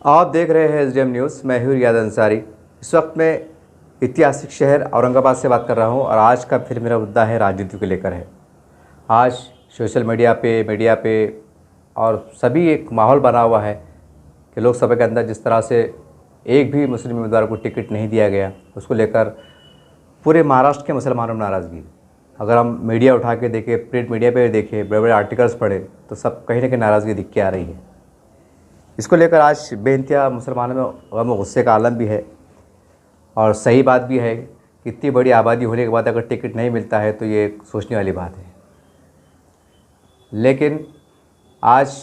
आप देख रहे हैं एसडीएम न्यूज़। मैं हूं रियाद अंसारी। इस वक्त मैं ऐतिहासिक शहर औरंगाबाद से बात कर रहा हूं और आज का फिर मेरा मुद्दा है राजनीति को लेकर है। आज सोशल मीडिया पे और सभी एक माहौल बना हुआ है कि लोकसभा के अंदर जिस तरह से एक भी मुस्लिम उम्मीदवार को टिकट नहीं दिया गया, उसको लेकर पूरे महाराष्ट्र के मुसलमानों में नाराज़गी। अगर हम मीडिया उठा के देखें, प्रिंट मीडिया पे देखें, बड़े बड़े आर्टिकल्स पढ़े तो सब कहीं ना कहीं नाराज़गी दिख के आ रही है। इसको लेकर आज बेइंतहा मुसलमानों में गम और गुस्से का आलम भी है और सही बात भी है कि इतनी बड़ी आबादी होने के बाद अगर टिकट नहीं मिलता है तो ये सोचने वाली बात है। लेकिन आज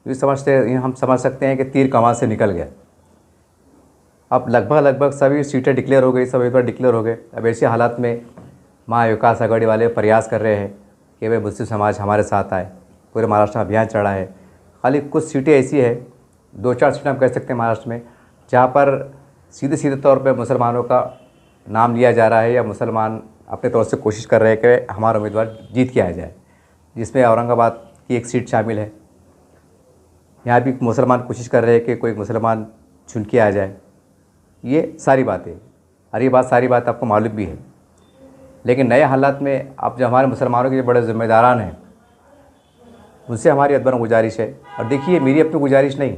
हम समझ सकते हैं कि तीर कमान से निकल गया। अब लगभग सभी सीटें डिक्लेयर हो गई, सब एक बार डिक्लेयर हो गए। अब ऐसे हालात में महाविकास आघाड़ी वाले प्रयास कर रहे हैं कि भाई मुस्लिम समाज हमारे साथ आए। पूरे महाराष्ट्र में अभियान चढ़ा है। खाली कुछ सीटें ऐसी है, 2-4 सीटें हम कह सकते हैं महाराष्ट्र में, जहाँ पर सीधे तौर पे मुसलमानों का नाम लिया जा रहा है या मुसलमान अपने तौर से कोशिश कर रहे हैं कि हमारा उम्मीदवार जीत के आ जाए, जिसमें औरंगाबाद की एक सीट शामिल है। यहाँ भी मुसलमान कोशिश कर रहे हैं कि कोई मुसलमान चुन के आ जाए। ये सारी बातें और ये सारी बात आपको मालूम भी है। लेकिन नए हालात में अब जो हमारे मुसलमानों के जो बड़े ज़िम्मेदारान हैं, उनसे हमारी अदबर गुजारिश है। और देखिए, मेरी अपनी गुजारिश नहीं,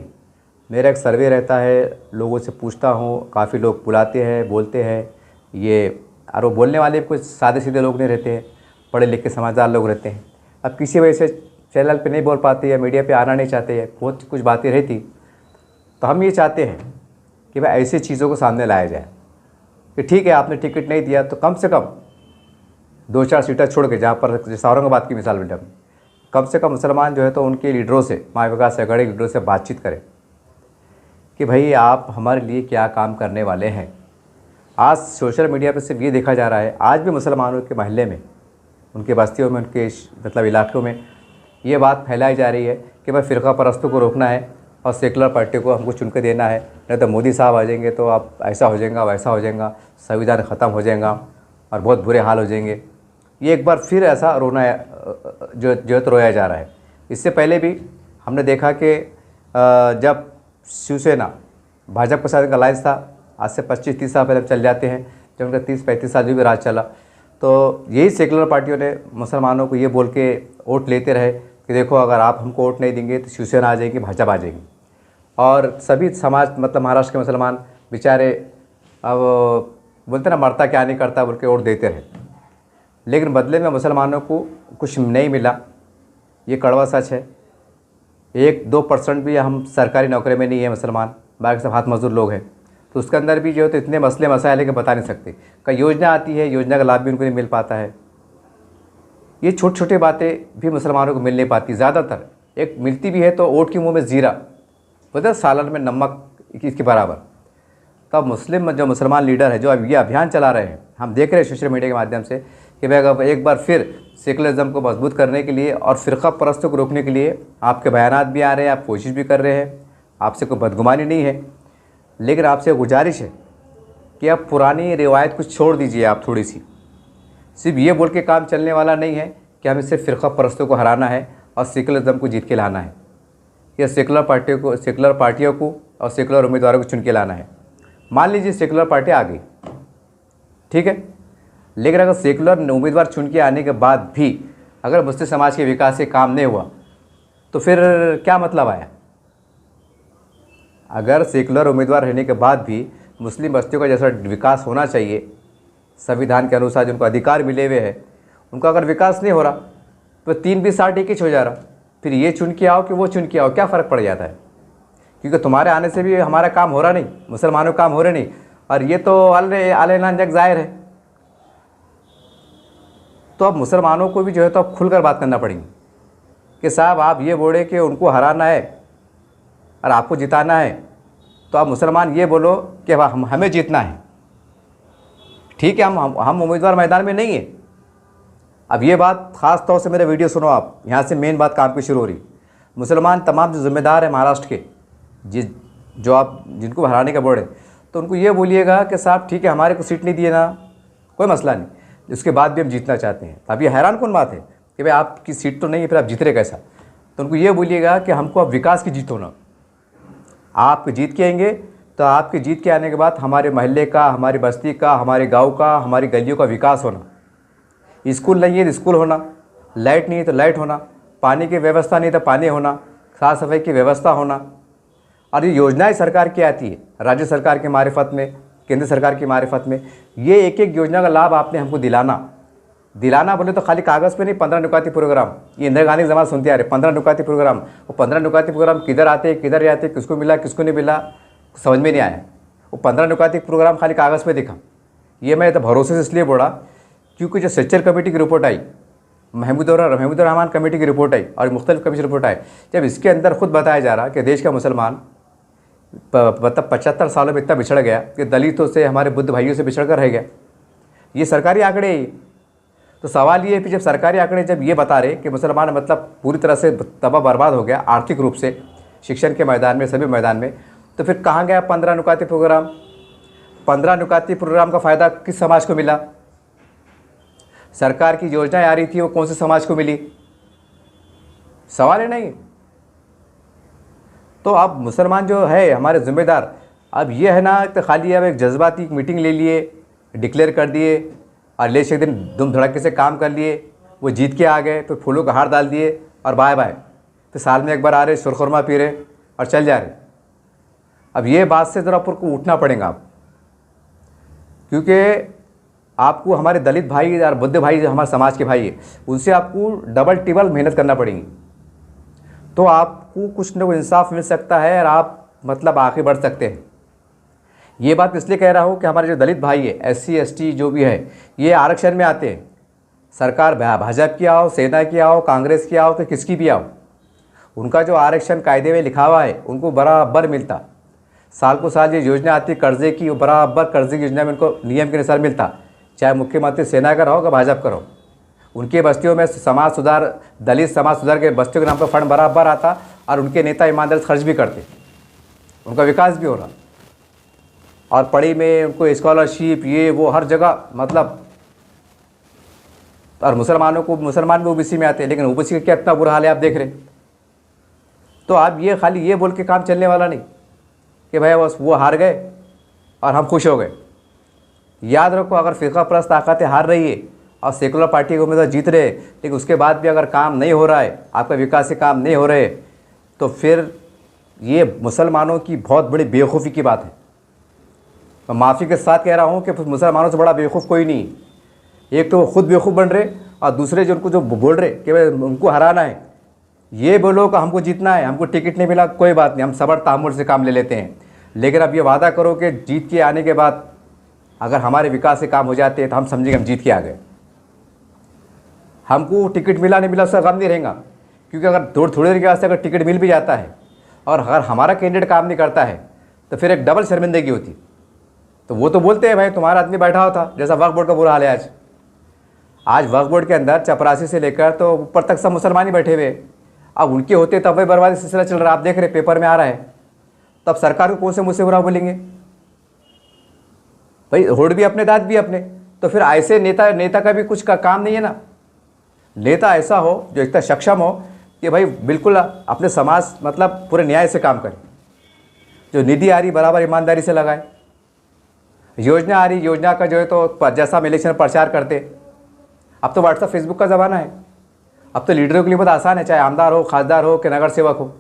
मेरा एक सर्वे रहता है, लोगों से पूछता हूँ, काफ़ी लोग बुलाते हैं, बोलते हैं ये, और वो बोलने वाले कुछ सादे सीधे लोग नहीं रहते हैं, पढ़े लिखे समझदार लोग रहते हैं। अब किसी वजह से चैनल पे नहीं बोल पाते या मीडिया पे आना नहीं चाहते हैं, बहुत कुछ बातें रहती, तो हम ये चाहते हैं कि भाई ऐसी चीज़ों को सामने लाया जाए कि ठीक है, आपने टिकट नहीं दिया तो कम से कम 2-4 सीटें छोड़ के, जहाँ पर जैसे औरंगाबाद की मिसाल बेटा, कम से कम मुसलमान जो है तो उनके लीडरों से, महाविकास आघाड़ी लीडरों से बातचीत करें कि भाई आप हमारे लिए क्या काम करने वाले हैं। आज सोशल मीडिया पर सिर्फ ये देखा जा रहा है, आज भी मुसलमानों के महल्ले में, उनके बस्तियों में, उनके मतलब इलाक़ों में ये बात फैलाई जा रही है कि भाई फ़िरका परस्तों को रोकना है और सेकुलर पार्टी को हमको चुन के देना है, नहीं तो मोदी साहब आ जाएंगे तो आप ऐसा हो जाएगा, वैसा हो जाएगा, संविधान ख़त्म हो जाएगा और बहुत बुरे हाल हो जाएंगे। ये एक बार फिर ऐसा रोना जो तो रोया जा रहा है। इससे पहले भी हमने देखा कि जब शिवसेना भाजपा के साथ एक अलायंस था, आज से 25-30 साल पहले चल जाते हैं, जब उनका 30-35 साल भी राज चला, तो यही सेकुलर पार्टियों ने मुसलमानों को ये बोल के वोट लेते रहे कि देखो, अगर आप हमको वोट नहीं देंगे तो शिवसेना आ जाएगी, भाजपा आ जाएगी। और सभी समाज, मतलब महाराष्ट्र के मुसलमान बेचारे अब बोलते ना, मरता क्या नहीं करता बोल के वोट देते रहे। लेकिन बदले में मुसलमानों को कुछ नहीं मिला, ये कड़वा सच है। 1-2% भी हम सरकारी नौकरी में नहीं है मुसलमान, बाकी सब हाथ मजदूर लोग हैं। तो उसके अंदर भी जो है तो इतने मसले मसाइल है कि बता नहीं सकते। कई योजना आती है, योजना का लाभ भी उनको नहीं मिल पाता है। ये छोटी छोटी बातें भी मुसलमानों को मिल नहीं पाती। ज़्यादातर एक मिलती भी है तो वोट के मुँह में ज़ीरा, बोलते सालन में नमक इसके बराबर। तब मुस्लिम जो मुसलमान लीडर है जो अब ये अभियान चला रहे हैं, हम देख रहे हैं सोशल मीडिया के माध्यम से कि भाई अगर एक बार फिर सेकुलरिज्म को मजबूत करने के लिए और फ़िरका परस्तों को रोकने के लिए आपके बयानात भी आ रहे हैं, आप कोशिश भी कर रहे हैं, आपसे कोई बदगुमानी नहीं है। लेकिन आपसे गुजारिश है कि आप पुरानी रिवायत को छोड़ दीजिए। आप थोड़ी सी, सिर्फ ये बोल के काम चलने वाला नहीं है कि हमें सिर्फ फ़िरका परस्तों को हराना है और सेकुलरिज्म को जीत के लाना है, या सेकुलर पार्टियों को और सेकुलर उम्मीदवारों को चुन के लाना है। मान लीजिए सेकुलर पार्टी आ गई, ठीक है, लेकिन अगर सेकुलर उम्मीदवार चुन के आने के बाद भी अगर मुस्लिम समाज के विकास से काम नहीं हुआ तो फिर क्या मतलब आया। अगर सेकुलर उम्मीदवार रहने के बाद भी मुस्लिम बस्तियों का जैसा विकास होना चाहिए, संविधान के अनुसार जिनको अधिकार मिले हुए हैं, उनका अगर विकास नहीं हो रहा तो 3-20 एक ही हो जा रहा, फिर ये चुन के आओ कि वो चुन के आओ, क्या फ़र्क पड़ जाता है। क्योंकि तुम्हारे आने से भी हमारा काम हो रहा नहीं, मुसलमानों का काम हो रहा नहीं, और ये तो आलेना जग ज़ाहिर है। तो अब मुसलमानों को भी जो है तो अब खुलकर बात करना पड़ेगी कि साहब आप ये बोले कि उनको हराना है और आपको जिताना है, तो आप मुसलमान ये बोलो कि हमें जीतना है। ठीक है, हम उम्मीदवार मैदान में नहीं है। अब ये बात ख़ास तौर से मेरा वीडियो सुनो आप, यहाँ से मेन बात काम की शुरू हो रही। मुसलमान तमाम जो ज़िम्मेदार है महाराष्ट्र के, जो आप जिनको हराने का बोर्ड है, तो उनको ये बोलिएगा कि साहब ठीक है, हमारे को सीट नहीं दिए ना, कोई मसला नहीं, उसके बाद भी हम जीतना चाहते हैं। अब ये हैरान कौन बात है कि भाई आपकी सीट तो नहीं है, फिर आप जीत रहे कैसा। तो उनको ये बोलिएगा कि हमको अब विकास की जीत होना, आप जीत के आएंगे तो आपके जीत के आने के बाद हमारे मोहल्ले का, हमारी बस्ती का, हमारे गांव का, हमारी गलियों का विकास होना। स्कूल नहीं है तो स्कूल होना, लाइट नहीं है तो लाइट होना, पानी की व्यवस्था नहीं तो पानी होना, साफ़ सफाई की व्यवस्था होना। और ये योजनाएं सरकार की आती है, राज्य सरकार के मारिफत में, केंद्र सरकार की मारिफत में। ये एक एक योजना का लाभ आपने हमको दिलाना बोले तो खाली कागज़ पे नहीं, 15 नुकाती प्रोग्राम। ये इंदिरा गांधी के ज़माने सुनते आ रहे 15 नुकाती प्रोग्राम। वो 15 नुकाती प्रोग्राम किधर आते किधर जाते, किसको मिला किसको नहीं मिला, समझ में नहीं आया। वो 15 नुकाती प्रोग्राम खाली कागज़ पे दिखा। ये मैं तो भरोसे से इसलिए बोला क्योंकि जो सेक्चर कमेटी की रिपोर्ट आई, महमूदुर रहमान कमेटी की रिपोर्ट आई और मुख्तलिफ कमेटी रिपोर्ट आई, जब इसके अंदर खुद बताया जा रहा कि देश का मुसलमान मतलब 75 सालों में इतना बिछड़ गया कि दलितों से, हमारे बुद्ध भाइयों से बिछड़ कर रह गया। ये सरकारी आंकड़े ही। तो सवाल ये है कि जब सरकारी आंकड़े जब ये बता रहे कि मुसलमान मतलब पूरी तरह से तबाह बर्बाद हो गया आर्थिक रूप से, शिक्षण के मैदान में, सभी मैदान में, तो फिर कहाँ गया 15 नुकाती प्रोग्राम? 15 नुकाती प्रोग्राम का फ़ायदा किस समाज को मिला? सरकार की योजनाएं आ रही थी वो कौन से समाज को मिली? सवाल है नहीं। तो अब मुसलमान जो है हमारे ज़िम्मेदार, अब ये है ना तो खाली अब एक जज्बाती मीटिंग ले लिए, डिक्लेयर कर दिए और इलेक्शन के दिन धूम धड़ाके से काम कर लिए, वो जीत के आ गए, फिर फूलों का हार डाल दिए और बाय बाय। फिर साल में एक बार आ रहे, सुरखुरमा पी रहे और चल जा रहे। अब ये बात से ज़रा ऊपर को उठना पड़ेगा आप, क्योंकि आपको हमारे दलित भाई और बुद्ध भाई जो हमारे समाज के भाई है, उनसे आपको डबल टिबल मेहनत करना पड़ेगी, तो आपको कुछ न कुछ इंसाफ मिल सकता है और आप मतलब आगे बढ़ सकते हैं। ये बात इसलिए कह रहा हूँ कि हमारे जो दलित भाई है, SC ST जो भी है, ये आरक्षण में आते हैं। सरकार भाजपा की आओ, सेना की आओ, कांग्रेस की आओ, तो किसकी भी आओ, उनका जो आरक्षण कायदे में लिखा हुआ है उनको बराबर मिलता। साल को साल ये योजना आती कर्जे की, बराबर कर्जे की योजना में उनको नियम के अनुसार मिलता, चाहे मुख्यमंत्री सेना का रहो या भाजपा का रहो। उनके बस्तियों में समाज सुधार, दलित समाज सुधार के बस्तियों के नाम पर फंड बराबर आता और उनके नेता ईमानदारी खर्च भी करते, उनका विकास भी हो रहा। और पढ़ी में उनको स्कॉलरशिप ये वो हर जगह मतलब। और मुसलमान भी OBC में आते हैं, लेकिन OBC का क्या इतना बुरा हाल है आप देख रहे। तो आप ये खाली ये बोल के काम चलने वाला नहीं कि भाई बस वो हार गए और हम खुश हो गए। याद रखो, अगर फ़िरका परस्त ताकतें हार रही है और सेकुलर पार्टी के उम्मीदवार जीत रहे, लेकिन उसके बाद भी अगर काम नहीं हो रहा है, आपका विकास से काम नहीं हो रहे, तो फिर ये मुसलमानों की बहुत बड़ी बेवकूफ़ी की बात है। मैं माफ़ी के साथ कह रहा हूँ कि मुसलमानों से बड़ा बेवकूफ़ कोई नहीं। एक तो वो खुद बेवकूफ़ बन रहे और दूसरे जो उनको जो बोल रहे कि भाई उनको हराना है, ये बोलो कि हमको जीतना है, हमको टिकट नहीं मिला कोई बात नहीं, हम सब्र तहम्मुल से काम ले लेते हैं। लेकिन अब ये वादा करो कि जीत के आने के बाद अगर हमारे विकास से काम हो जाते हैं तो हम समझेंगे हम जीत के आ गए। हमको टिकट मिला नहीं मिला उसका गम नहीं रहेगा, क्योंकि अगर थोड़ी देर के वास्ते अगर टिकट मिल भी जाता है और अगर हमारा कैंडिडेट काम नहीं करता है तो फिर एक डबल शर्मिंदगी होती। तो वो तो बोलते हैं भाई तुम्हारा आदमी बैठा हुआ था, जैसा वक्फ बोर्ड का बुरा हाल है आज वक्फ बोर्ड के अंदर चपरासी से लेकर तो ऊपर तक सब मुसलमान ही बैठे हुए। अब उनके होते तब वही बर्बादी सिलसिला चल रहा है, आप देख रहे पेपर में आ रहा है। तब सरकार को कौन से मुँह से बुरा बोलेंगे भाई? होड़ भी अपने दांत भी अपने। तो फिर ऐसे नेता का भी कुछ का काम नहीं है ना। नेता ऐसा हो जो इतना सक्षम हो कि भाई बिल्कुल अपने समाज मतलब पूरे न्याय से काम करे, जो निधि आ रही बराबर ईमानदारी से लगाए, योजना आ रही योजना का जो है तो जैसा हम इलेक्शन प्रचार करते। अब तो व्हाट्सअप फेसबुक का ज़माना है, अब तो लीडरों के लिए बहुत आसान है, चाहे आमदार हो, खासदार हो कि नगर सेवक हो।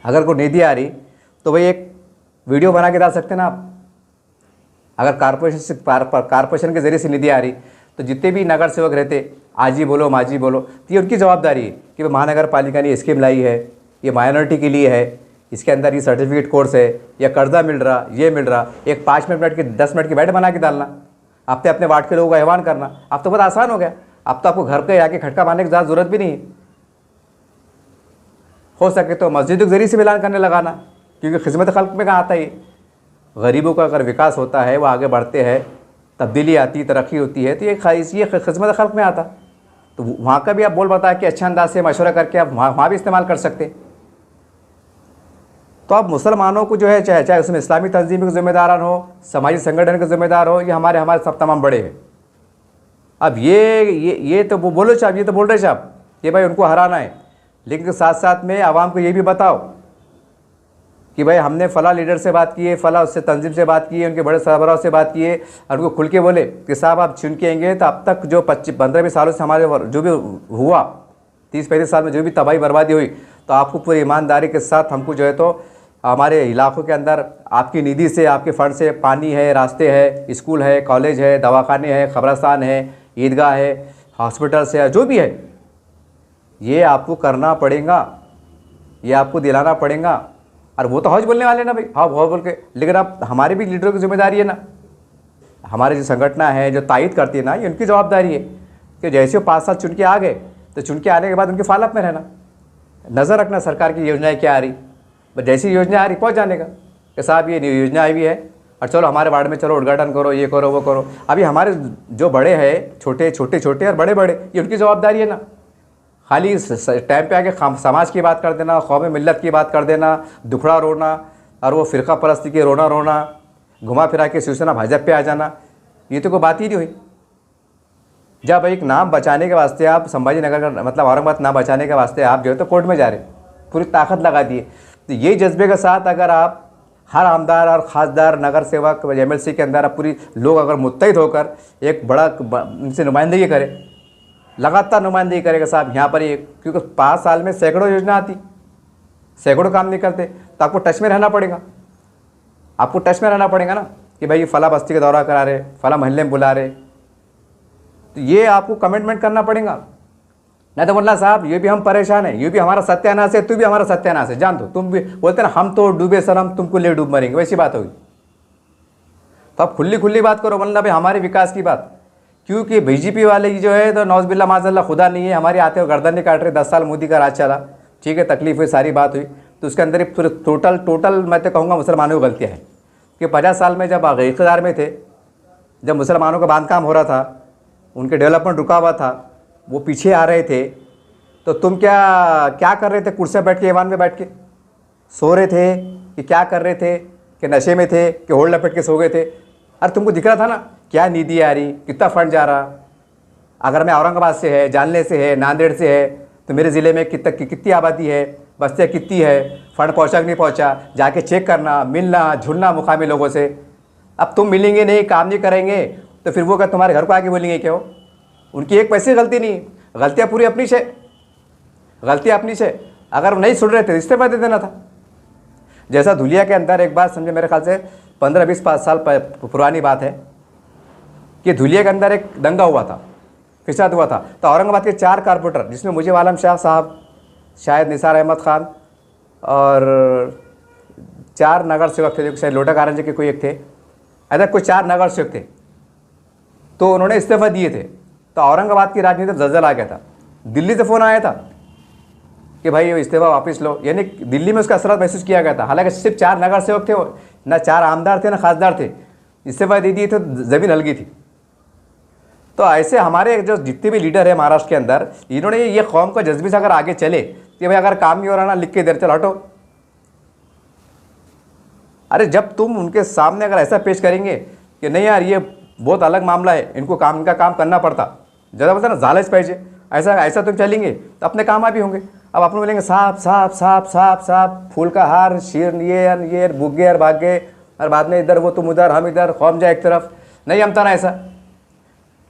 अगर कोई निधि आ रही तो भाई एक वीडियो बना के डाल सकते हैं ना आप। अगर कारपोरेशन के ज़रिए से निधि आ रही तो जितने भी नगर सेवक रहते आज ही बोलो माजी बोलो, तो ये उनकी जवाबदारी है कि महानगर पालिका ने स्कीम लाई है, ये माइनॉरिटी के लिए है, इसके अंदर ये सर्टिफिकेट कोर्स है या कर्जा मिल रहा, ये मिल रहा। एक 5 मिनट की 10 मिनट की बैठ बना के डालना, अपने अपने वार्ड के लोगों का आह्वान करना। अब तो बहुत आसान हो गया, अब तो आपको घर पे आके खटका मारने की ज़्यादा ज़रूरत भी नहीं है। हो सके तो मस्जिद के ज़रिए से ऐलान करने लगाना, क्योंकि खिदमत खल्क में कहाँ आता है। गरीबों का अगर विकास होता है, वो आगे बढ़ते हैं, तब्दीली आती, तरक्की होती है, तो ये खिदमत खल्क में आता। तो वहाँ का भी आप बोल बताया कि अच्छे अंदाज से मशवरा करके आप वहाँ भी इस्तेमाल कर सकते। तो अब मुसलमानों को जो है चाहे उसमें इस्लामी तंजीम के ज़िम्मेदार हो, समाजी संगठन के ज़िम्मेदार हो, ये हमारे सब तमाम बड़े हैं। अब ये तो वो बोलो साहब, ये तो बोल रहे साहब कि भाई उनको हराना है, लेकिन साथ साथ में आवाम को ये भी बताओ कि भाई हमने फ़ला लीडर से बात की है, फ़ला उससे तंजीम से बात की है, उनके बड़े सरबराह से बात की है, और उनको खुल के बोले कि साहब आप चुन के आएंगे तो अब तक जो 25-15-20 सालों से हमारे जो भी हुआ 30-35 साल में जो भी तबाही बर्बादी हुई, तो आपको पूरी ईमानदारी के साथ हमको जो है तो हमारे इलाकों के अंदर आपकी निधि से, आपके फ़ंड से पानी है, रास्ते है, स्कूल है, कॉलेज है, दवाखाने हैं, कब्रस्तान है, ईदगाह है, हॉस्पिटल्स है, जो भी है ये आपको करना पड़ेगा, ये आपको दिलाना पड़ेगा। और वो तो हौज बोलने वाले ना भाई, हाँ बहुत बोल के, लेकिन अब हमारे भी लीडरों की जिम्मेदारी है ना, हमारे जो संगठना है जो तायद करती है ना, ये उनकी जवाबदारी है कि जैसे वो 5 साल चुन के आ गए तो चुन के आने के बाद उनके फॉलोअप में रहना, नज़र रखना सरकार की योजनाएं क्या आ रही, बस जैसी योजना आ रही पहुँच जाने का कि साहब ये योजना आई हुई है और चलो हमारे वार्ड में चलो उद्घाटन करो, ये करो वो करो। अभी हमारे जो बड़े हैं, छोटे छोटे छोटे और बड़े बड़े, ये उनकी जवाबदारी है ना, खाली टाइम पे आके समाज की बात कर देना, कौम मिल्लत की बात कर देना, दुखड़ा रोना और वो फ़िरका परस्ती के रोना घुमा फिरा के शिवसेना भाजपा पे आ जाना, ये तो कोई बात ही नहीं हुई। जब एक नाम बचाने के वास्ते आप संभाजी नगर का मतलब औरंगाबाद नाम बचाने के वास्ते आप जो है तो कोर्ट में जा रहे, पूरी ताकत लगा दिए, तो ये जज्बे के साथ अगर आप हर आमदार और खासदार नगर सेवक MLC के अंदर पूरी लोग अगर मुत्तहिद होकर एक बड़ा उनसे नुमाइंदगी करें, लगातार नुमाइंदगी करेगा साहब यहाँ पर ये, क्योंकि 5 साल में सैकड़ों योजना आती, सैकड़ों काम निकलते, तो आपको टच में रहना पड़ेगा, आपको टच में रहना पड़ेगा ना कि भाई फ़ला बस्ती का दौरा करा रहे, फ़ला मोहल्ले में बुला रहे, तो ये आपको कमिटमेंट करना पड़ेगा। नहीं तो बोलना साहब ये भी हम परेशान हैं, ये भी हमारा सत्यानाश है, तू भी हमारा सत्यानाश है, जान दो, तुम भी बोलते ना हम तो डूबे सर हम तुमको ले डूब मरेंगे, वैसी बात होगी। तो आप खुली बात करो, बोलना भाई हमारे विकास की बात, क्योंकि बीजेपी वाले जो है तो नौज़बिल्ला माज़अल्लाह खुदा नहीं है, हमारे आते हुए गर्दन नहीं काट रहे, 10 साल मोदी का राज चला, ठीक है, तकलीफ हुई, सारी बात हुई, तो उसके अंदर पूरे टोटल मैं तो कहूँगा मुसलमानों की गलतियाँ हैं कि 50 साल में जब इक़्तिदार में थे, जब मुसलमानों का बांधकाम हो रहा था, उनके डेवलपमेंट रुका हुआ था, वो पीछे आ रहे थे, तो तुम क्या कर रहे थे, कुर्सी बैठ के ईवान में बैठ के सो रहे थे कि क्या कर रहे थे, कि नशे में थे कि होड़ लपेट के सो गए थे? अरे तुमको दिख रहा था ना क्या निधि आ रही, कितना फंड जा रहा। अगर मैं औरंगाबाद से है, जानले से है, नांदेड़ से है, तो मेरे ज़िले में कितनी आबादी है, बस्तियाँ कितनी है, फंड पहुँचा कि नहीं पहुँचा, जाके चेक करना, मिलना जुलना मुकामी लोगों से। अब तुम मिलेंगे नहीं, काम नहीं करेंगे, तो फिर वो क्या तुम्हारे घर को आके बोलेंगे क्या? उनकी एक पैसे गलती नहीं, गलतियाँ पूरी अपनी से, गलतियाँ अपनी से। अगर वो नहीं सुन रहे थे इस्तीफा दे देना था। जैसा धुलिया के अंदर एक बात समझे, मेरे ख्याल से 15-20 साल पुरानी बात है कि धुलिया के अंदर एक दंगा हुआ था, फिसाद हुआ था, तो औरंगाबाद के 4 कारपोरेटर, जिसमें मुझे आलम शाह साहब, शायद निसार अहमद खान और 4 नगर सेवक थे, शायद लोटा कारंजे के कोई एक थे, ऐसा कोई 4 नगर सेवक थे, तो उन्होंने इस्तीफा दिए थे। तो औरंगाबाद की राजनीति में जलजल आ गया था। दिल्ली से फ़ोन आया था कि भाई ये इस्तीफा वापस लो, यानी दिल्ली में उसका असर महसूस किया गया था। हालांकि सिर्फ 4 नगर सेवक थे, ना 4 आमदार थे ना खासदार थे, इस्तीफा दे दिए थे, ज़मीन हल गई थी। तो ऐसे हमारे जो जितने भी लीडर है महाराष्ट्र के अंदर, इन्होंने ये कौम का जज्बे से अगर आगे चले कि भाई अगर काम नहीं हो रहा ना, लिख के इधर चल हटो। अरे जब तुम उनके सामने अगर ऐसा पेश करेंगे कि नहीं यार ये बहुत अलग मामला है, इनको इनका काम करना पड़ता, ज़्यादा बोलता ना जालच पाहिजे, ऐसा तुम चलेंगे तो अपने काम भी होंगे। अब आप लोग बोलेंगे साफ साफ साफ साफ साफ फूल का हार, शीर, ये बुग्गे और भाग्य, और बाद में इधर वो तुम उधर हम इधर, कौम जाए एक तरफ। नहीं हमता ना ऐसा,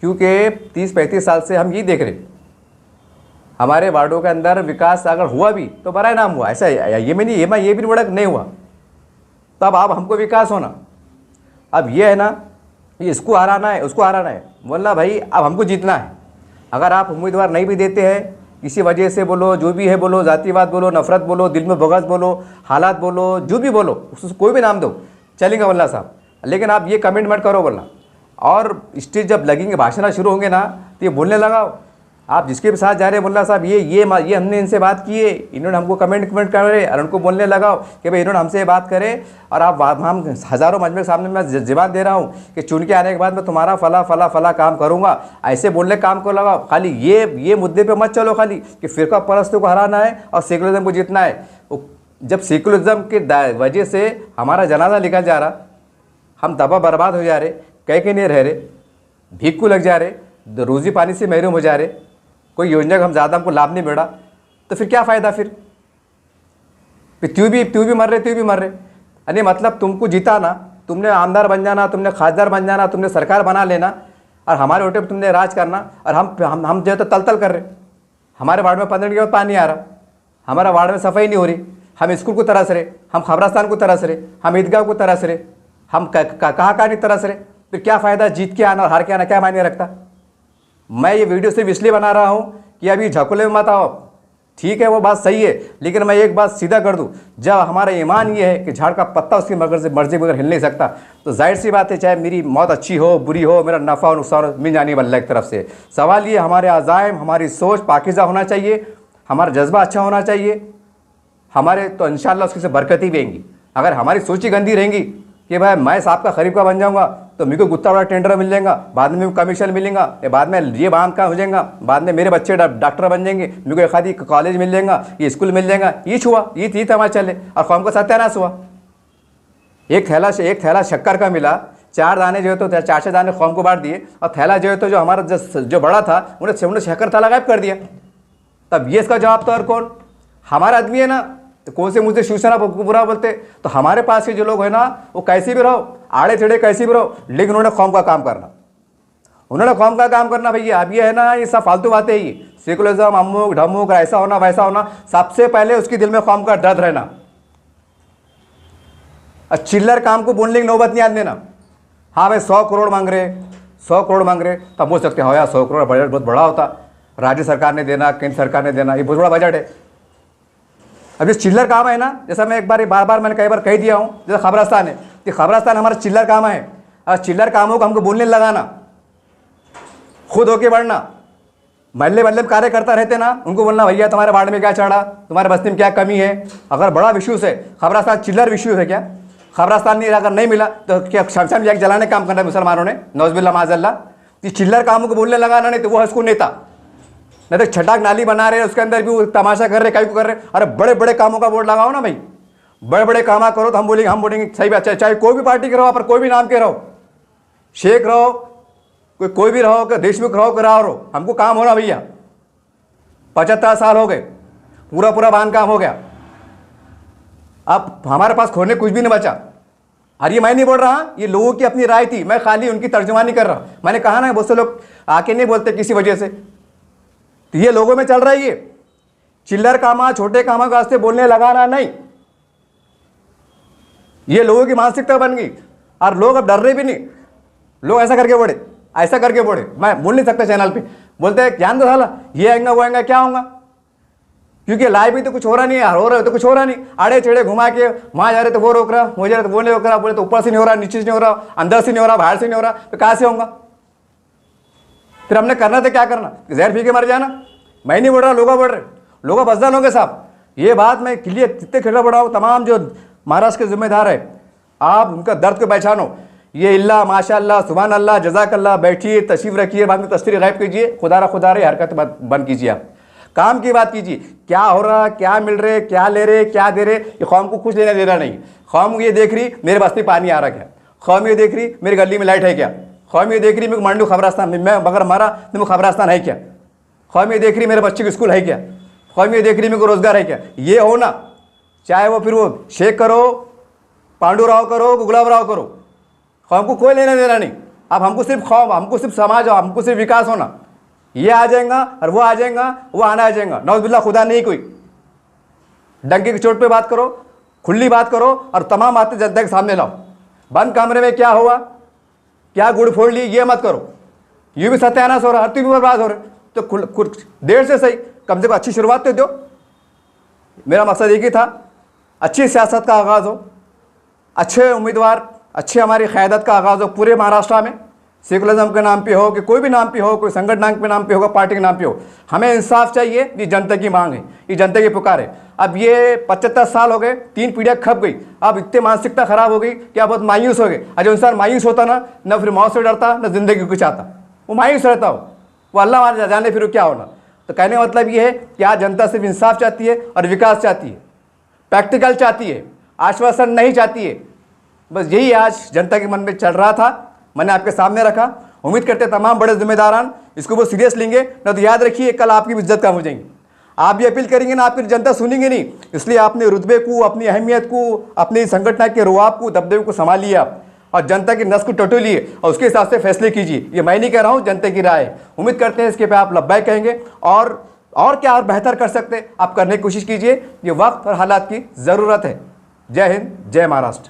क्योंकि 30-35 साल से हम ये देख रहे, हमारे वार्डों के अंदर विकास अगर हुआ भी तो बड़ा नाम हुआ, ऐसा ये में नहीं, ये भी बड़ा नहीं हुआ। तब अब हमको विकास होना, अब ये है ना, ये इसको हराना है, उसको हराना है, बोलना भाई अब हमको जीतना है। अगर आप उम्मीदवार नहीं भी देते हैं किसी वजह से, बोलो जो भी है, बोलो जातिवाद बोलो, नफरत बोलो, दिल में बगस बोलो, हालात बोलो, जो भी बोलो, उसको कोई भी नाम दो, चलेंगे वल्ला साहब। लेकिन आप ये कमिटमेंट करो वल्ला, और स्टेज जब लगेंगे, भाषण शुरू होंगे ना, तो ये बोलने लगाओ। आप जिसके भी साथ जा रहे हैं, बोलना साहब ये हमने इनसे बात की है, इन्होंने हमको कमेंट कर रहे, और उनको बोलने लगाओ कि भाई इन्होंने हमसे बात करे, और आप हम हज़ारों मजमे के सामने मैं जवाब दे रहा हूँ कि चुन के आने के बाद मैं तुम्हारा फला काम करूँगा, ऐसे बोलने काम को लगाओ। खाली ये मुद्दे पे मत चलो खाली कि फ़िरका परस्तों को हराना है और सेकुलरिज्म को जीतना है। जब सेकुलरिज्म के वजह से हमारा जनाजा निकल जा रहा, हम दबा बर्बाद हो जा रहे, कह के नहीं रह रहे, भीख को लग जा रहे, रोज़ी पानी से महरूम हो जा रहे, कोई योजना का हम ज़्यादा हमको लाभ नहीं मिला, तो फिर क्या फ़ायदा? फिर फिर तू भी मर रहे। अरे मतलब तुमको जीता ना, तुमने आमदार बन जाना, तुमने खासदार बन जाना, तुमने सरकार बना लेना और हमारे वोटे पर तुमने राज करना, और हम जो है तो तल कर रहे। हमारे वार्ड में 15 दिन के बाद पानी आ रहा, हमारा वार्ड में सफाई नहीं हो रही, हम स्कूल को तरस रहे, हम खबरस्तान को तरस रहे, हम ईदगाह को तरस रहे, हम कहाँ नहीं तरस रहे। फिर क्या फ़ायदा जीत के आना और हार के आना, क्या मायने रखता। मैं ये वीडियो सिर्फ इसलिए बना रहा हूँ कि अभी झकोले में मत आओ, ठीक है वो बात सही है, लेकिन मैं एक बात सीधा कर दूं, जब हमारा ईमान ये है कि झाड़ का पत्ता उसकी मर्जी बगैर हिल नहीं सकता, तो जाहिर सी बात है चाहे मेरी मौत अच्छी हो बुरी हो, मेरा नफ़ा और नुकसान मिल जाने वाला एक तरफ से। सवाल ये हमारे अज़ाइम, हमारी सोच पाकीज़ा होना चाहिए, हमारा जज्बा अच्छा होना चाहिए हमारे, तो इंशाअल्लाह उसकी से बरकती भी आएंगी। अगर हमारी सोच ही गंदी रहेंगी कि भाई मैं साहब का खरीफ का बन जाऊँगा तो मेरे को गुत्ता बड़ा टेंडर मिल जाएगा, बाद में कमीशन मिलेगा, बाद में ये बांध का हो जाएगा, बाद में मेरे बच्चे डॉक्टर बन जाएंगे, मेरे को एक आधी कॉलेज मिल जाएगा, ये स्कूल मिल जाएगा, ये छुआ ये तमाशा चले और कौम का सत्यानाश हुआ। एक थैला शक्कर का मिला, 4 दाने जो है तो 4 दाने कौम को बांट दिए, और थैला जो है तो जो हमारा जो बड़ा था उन्हें शक्कर थैला गायब कर दिया। तब ये इसका जवाब तो और कौन, हमारा आदमी है ना, तो कौन से मुझसे शिवसेना बुरा बोलते। तो हमारे पास के जो लोग हैं ना वो कैसे भी रहो, आड़े टेढ़े कैसे भी रहो, लेकिन उन्होंने कौम का काम करना, भैया। अब ये है ना, ये सब फालतू बातें ही, सेकुलरिज्म अमुक ढमुक ऐसा होना वैसा होना, सबसे पहले उसके दिल में कौम का दर्द रहना। और चिल्लर काम को बोलने की नौबत नहीं आने देना। हाँ भाई 100 करोड़ मांग रहे, तब बोल सकते हैं हाँ यार 100 करोड़ बजट बहुत बड़ा होता, राज्य सरकार ने देना, केंद्र सरकार ने देना, ये बहुत बड़ा बजट है। अब ये चिल्लर काम है ना, जैसा मैं एक बार बार मैंने कई बार कह दिया हूँ, जैसे खबरस्तान है, कि खबरस्तान हमारा चिल्लर काम है, और चिल्लर कामों को हमको बोलने लगाना, खुद होके बढ़ना, महल्ले में कार्यकर्ता रहते ना, उनको बोलना भैया तुम्हारे वार्ड में क्या चढ़ा, तुम्हारे बस्ती में क्या कमी है। अगर बड़ा विश्व है खबरस्तान, चिल्लर विश्व है क्या, खबरस्तान नहीं अगर नहीं मिला तो क्या शमशान में जलाने काम करना है मुसलमानों ने, नौज़बिल्लाह माज़अल्लाह। तो चिल्लर कामों को बोलने लगाना, नहीं तो वो है उसको नेता, नहीं तो छटाक नाली बना रहे हैं उसके अंदर भी वो तमाशा कर रहे, कहीं को कर रहे। अरे बड़े बड़े कामों का बोर्ड लगाओ ना भाई, बड़े बड़े काम करो तो हम बोलेंगे सही बात, चाहे कोई भी पार्टी के रहो, पर कोई भी नाम के रहो, शेख रहो, कोई भी रहो, देशमुख रहो, राव रहो, हमको काम होना भैया। 75 साल हो गए, पूरा बांध काम हो गया, अब हमारे पास खोने कुछ भी नहीं बचा। और ये मैं नहीं बोल रहा, ये लोगों की अपनी राय थी, मैं खाली उनकी तर्जुमानी कर रहा। मैंने कहा ना बहुत से लोग आके नहीं बोलते किसी वजह से, तो ये लोगों में चल रहा है। ये चिल्लर कामा छोटे कामा के वास्ते बोलने लगाना नहीं, ये लोगों की मानसिकता बन गई, और लोग अब डर रहे भी नहीं। लोग ऐसा करके बोले, मैं बोल नहीं सकता चैनल पे, बोलते हैं ज्ञान तो साला ये आएगा वो आएगा, क्या होगा, क्योंकि लाइव भी तो कुछ हो रहा नहीं, हो रहा है तो कुछ हो रहा नहीं, आड़े टेढ़े घुमा के वहाँ जा रहे तो वो रोक रहा, वो जा रहे तो वो नहीं रोक रहा, बोले तो ऊपर से नहीं हो रहा, नीचे से नहीं हो रहा, अंदर से नहीं हो रहा, बाहर से नहीं हो रहा, तो कहाँ से होगा। फिर हमने करना तो क्या करना, जहर पी के मर जाना। मैं नहीं बोल रहा, लोग बोल रहे, लोग बजदान होंगे साहब। ये बात मैं क्लियर कितने खिला बढ़ा हूँ, तमाम जो महाराष्ट्र के जिम्मेदार है, आप उनका दर्द को पहचानो। ये इल्ला माशाअल्लाह सुभान अल्लाह जज़ाकल्लाह, बैठिए तशरीफ रखिए, बाद में तस्वीर गायब कीजिए, खुदा रही हरकत बंद कीजिए। आप काम की बात कीजिए, क्या हो रहा, क्या मिल रहे, क्या ले रहे, क्या दे रहे, ये कौम को कुछ लेना देना नहीं। कौम ये देख रही मेरे बस्ती पानी आ रहा क्या, कौम ये देख रही मेरी गली में लाइट है क्या, कौम ये देख रही मेरे मांडू खबरस्तान में, मैं अगर मारा तो मेरे खबरस्तान है क्या, कौम ये देख रही मेरे बच्चे को स्कूल है क्या, कौम ये देख रही मेरे को रोजगार है क्या। ये हो ना, चाहे वो फिर वो शेख करो, पांडू राव करो, गुलाब राव करो, कौम को कोई लेना देना नहीं। अब हमको सिर्फ कौम, हमको सिर्फ समाज, हमको सिर्फ विकास होना। ये आ जाएगा और वो आ जाएगा, वो आना आ जाएगा, नौज़बिल्लाह खुदा नहीं कोई। डंके की चोट पे बात करो, खुली बात करो, और तमाम बातें जनता के सामने लाओ। बंद कमरे में क्या हुआ, क्या गुड़ फोड़ ली, ये मत करो। ये भी सत्यानाश हो रहा, हर भी बर्बाद हो रहे। तो देर से सही, कम से कम अच्छी शुरुआत तो दो। मेरा मकसद एक ही था, अच्छी सियासत का आगाज़ हो, अच्छे उम्मीदवार, अच्छे हमारी क़यादत का आगाज़ हो पूरे महाराष्ट्र में, सेकुलरिज्म के नाम पे हो कि कोई भी नाम पे हो, कोई संगठन के नाम पे होगा, पार्टी के नाम पे हो। हमें इंसाफ चाहिए, ये जनता की मांग है, ये जनता की पुकार है। अब ये 75 साल हो गए, 3 पीढ़ियाँ खप गई, अब इतनी मानसिकता खराब हो गई कि आप बहुत मायूस हो गए। और जो इंसान मायूस होता ना, न फिर मौत से डरता, न जिंदगी को चाहता, वो मायूस रहता हो, वो अल्लाह जाने फिर क्या होना। तो कहने का मतलब ये है कि आज जनता सिर्फ इंसाफ चाहती है और विकास चाहती है, प्रैक्टिकल चाहती है, आश्वासन नहीं चाहती है। बस यही आज जनता के मन में चल रहा था, मैंने आपके सामने रखा। उम्मीद करते तमाम बड़े जिम्मेदारान इसको बहुत सीरियस लेंगे, न तो याद रखिए कल आपकी भी इज्जत कम हो जाएंगी। आप भी अपील करेंगे ना, आपकी जनता सुनेंगे नहीं। इसलिए आपने रुतबे को, अपनी अहमियत को, अपनी संगठन के रुआब को, दबदबे को संभालिए आप, और जनता की नस को टटोलिए और उसके हिसाब से फैसले कीजिए। ये मैं नहीं कह रहा हूँ, जनता की राय। उम्मीद करते हैं इसके पे आप लब्बैक कहेंगे और क्या और बेहतर कर सकते हैं आप करने की कोशिश कीजिए। ये वक्त और हालात की ज़रूरत है। जय हिंद, जय महाराष्ट्र।